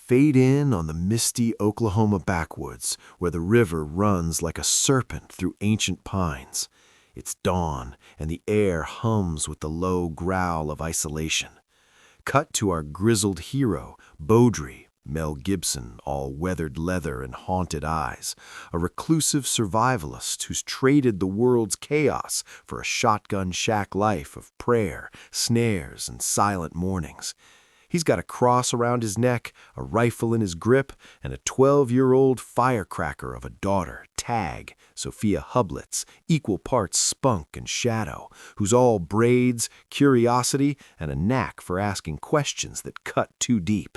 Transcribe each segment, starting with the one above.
fade in on the misty Oklahoma backwoods where the river runs like a serpent through ancient pines. It's dawn, and the air hums with the low growl of isolation. Cut to our grizzled hero, Beaudry, Mel Gibson, all weathered leather and haunted eyes, a reclusive survivalist who's traded the world's chaos for a shotgun shack life of prayer, snares, and silent mornings. He's got a cross around his neck, a rifle in his grip, and a 12-year-old firecracker of a daughter, Tag, Sophia Hublitz, equal parts spunk and shadow, who's all braids, curiosity, and a knack for asking questions that cut too deep.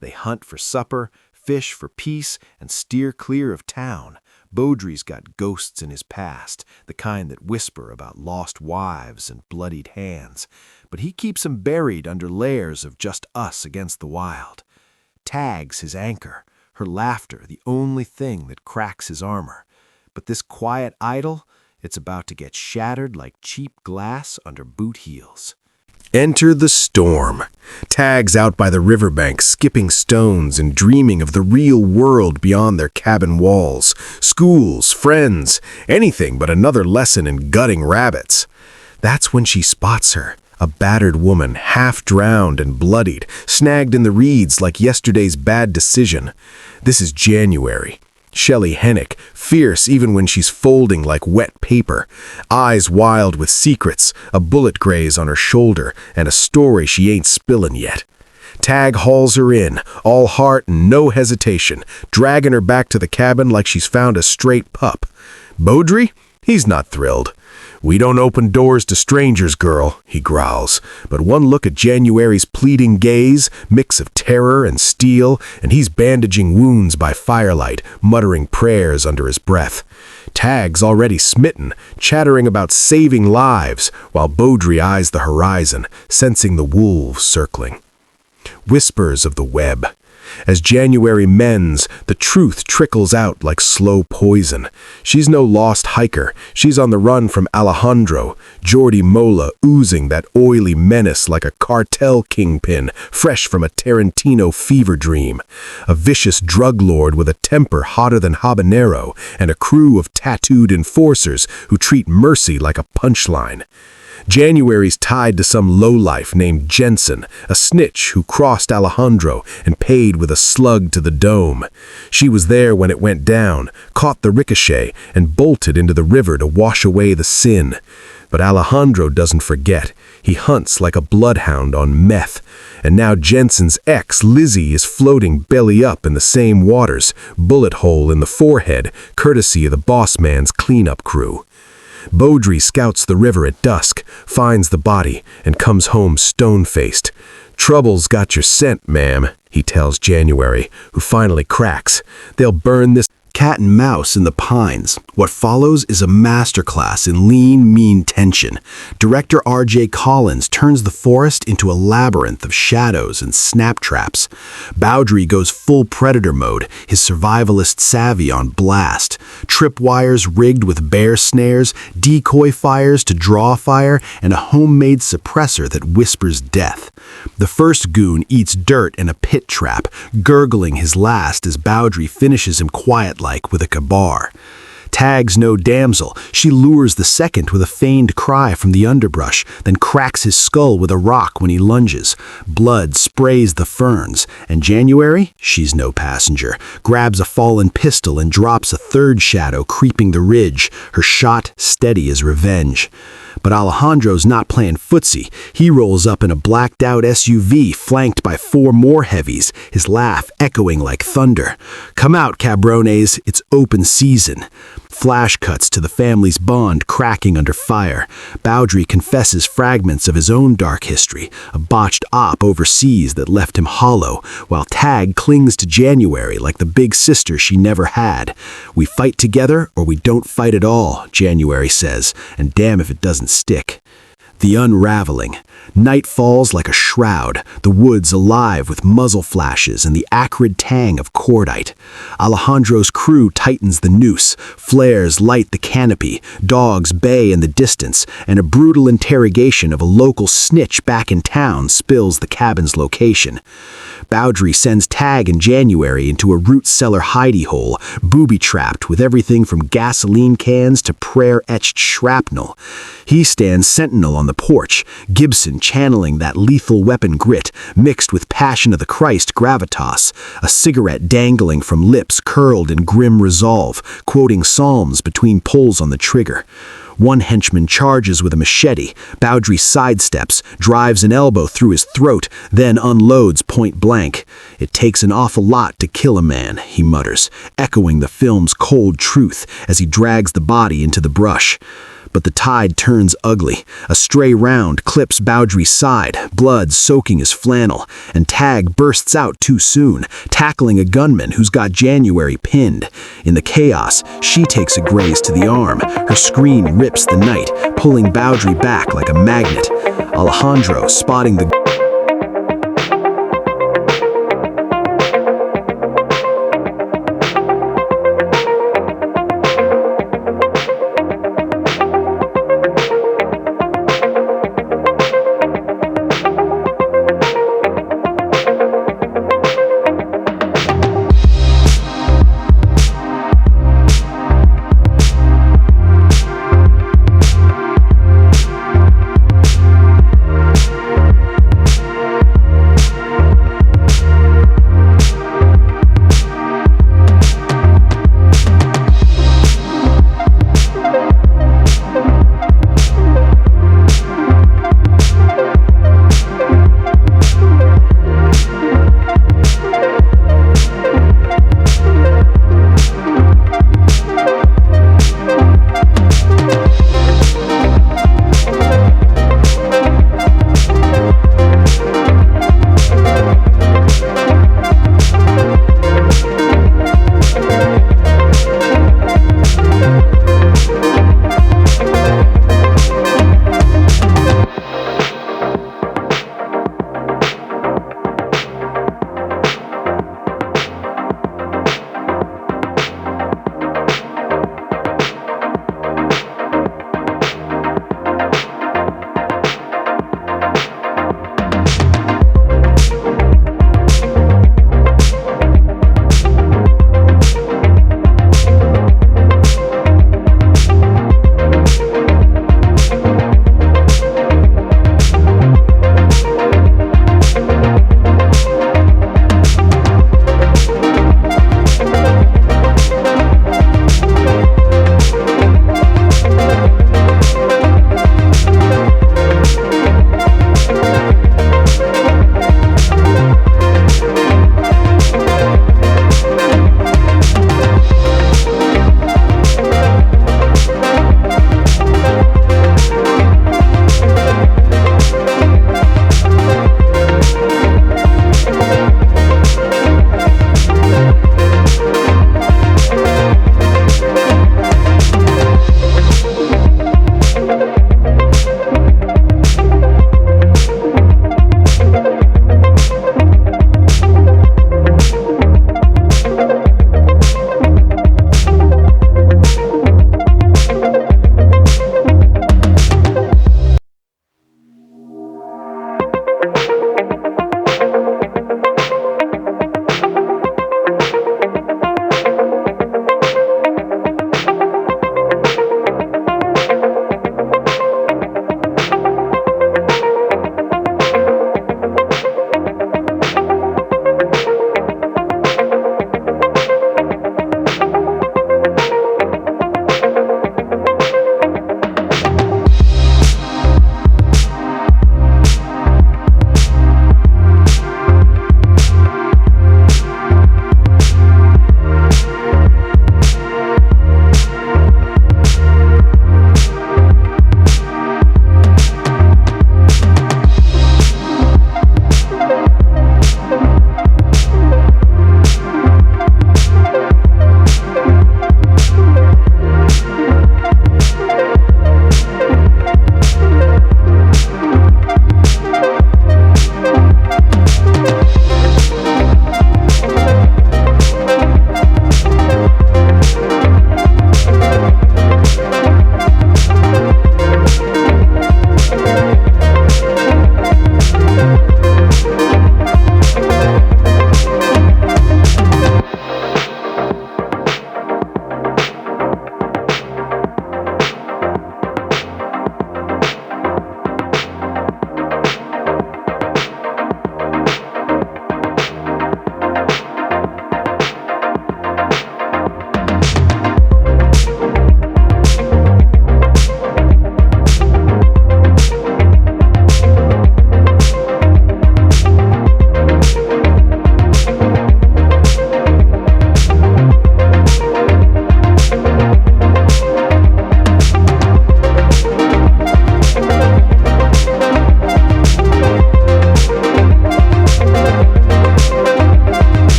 They hunt for supper, fish for peace, and steer clear of town. Beaudry's got ghosts in his past, the kind that whisper about lost wives and bloodied hands, but he keeps 'em buried under layers of just us against the wild. Tag's his anchor, her laughter the only thing that cracks his armor. But this quiet idol, it's about to get shattered like cheap glass under boot heels. Enter the storm. Tag's out by the riverbank, skipping stones and dreaming of the real world beyond their cabin walls. Schools, friends, anything but another lesson in gutting rabbits. That's when she spots her, a battered woman, half drowned and bloodied, snagged in the reeds like yesterday's bad decision. This is January. Shelley Hennick, fierce even when she's folding like wet paper, eyes wild with secrets, a bullet graze on her shoulder, and a story she ain't spillin' yet. Tag hauls her in, all heart and no hesitation, dragging her back to the cabin like she's found a straight pup. Beaudry? He's not thrilled. "We don't open doors to strangers, girl," he growls, but one look at January's pleading gaze, mix of terror and steel, and he's bandaging wounds by firelight, muttering prayers under his breath. Tag's already smitten, chattering about saving lives, while Beaudry eyes the horizon, sensing the wolves circling. Whispers of the web. As January mends, the truth trickles out like slow poison. She's no lost hiker. She's on the run from Alejandro, Jordi Mola oozing that oily menace like a cartel kingpin, fresh from a Tarantino fever dream. A vicious drug lord with a temper hotter than habanero, and a crew of tattooed enforcers who treat mercy like a punchline. January's tied to some lowlife named Jensen, a snitch who crossed Alejandro and paid with a slug to the dome. She was there when it went down, caught the ricochet, and bolted into the river to wash away the sin. But Alejandro doesn't forget. He hunts like a bloodhound on meth. And now Jensen's ex, Lizzie, is floating belly up in the same waters, bullet hole in the forehead, courtesy of the boss man's cleanup crew. Beaudry scouts the river at dusk, finds the body, and comes home stone-faced. "Trouble's got your scent, ma'am," he tells January, who finally cracks. "They'll burn this cat and mouse in the pines." What follows is a masterclass in lean, mean tension. Director R.J. Collins turns the forest into a labyrinth of shadows and snap traps. Beaudry goes full predator mode, his survivalist savvy on blast. Tripwires rigged with bear snares, decoy fires to draw fire, and a homemade suppressor that whispers death. The first goon eats dirt in a pit trap, gurgling his last as Beaudry finishes him quiet-like with a kabar. Tag's no damsel. She lures the second with a feigned cry from the underbrush, then cracks his skull with a rock when he lunges. Blood sprays the ferns, and January, she's no passenger, grabs a fallen pistol and drops a third shadow creeping the ridge, her shot steady as revenge. But Alejandro's not playing footsie. He rolls up in a blacked-out SUV flanked by 4 more heavies, his laugh echoing like thunder. "Come out, cabrones, it's open season." Flash cuts to the family's bond cracking under fire. Beaudry confesses fragments of his own dark history, a botched op overseas that left him hollow, while Tag clings to January like the big sister she never had. "We fight together or we don't fight at all," January says, and damn if it doesn't stick. The unraveling. Night falls like a shroud, the woods alive with muzzle flashes and the acrid tang of cordite. Alejandro's crew tightens the noose, flares light the canopy, dogs bay in the distance, and a brutal interrogation of a local snitch back in town spills the cabin's location. Bowdry sends Tag in January into a root cellar hidey hole, booby-trapped with everything from gasoline cans to prayer-etched shrapnel. He stands sentinel on the porch, Gibson channeling that lethal weapon grit, mixed with Passion of the Christ gravitas, a cigarette dangling from lips curled in grim resolve, quoting psalms between pulls on the trigger. One henchman charges with a machete. Bowdry sidesteps, drives an elbow through his throat, then unloads point blank. "It takes an awful lot to kill a man," he mutters, echoing the film's cold truth as he drags the body into the brush. But the tide turns ugly. A stray round clips Bowdry's side, blood soaking his flannel, and Tag bursts out too soon, tackling a gunman who's got January pinned. In the chaos, she takes a graze to the arm. Her scream rips the night, pulling Bowdry back like a magnet. Alejandro, spotting the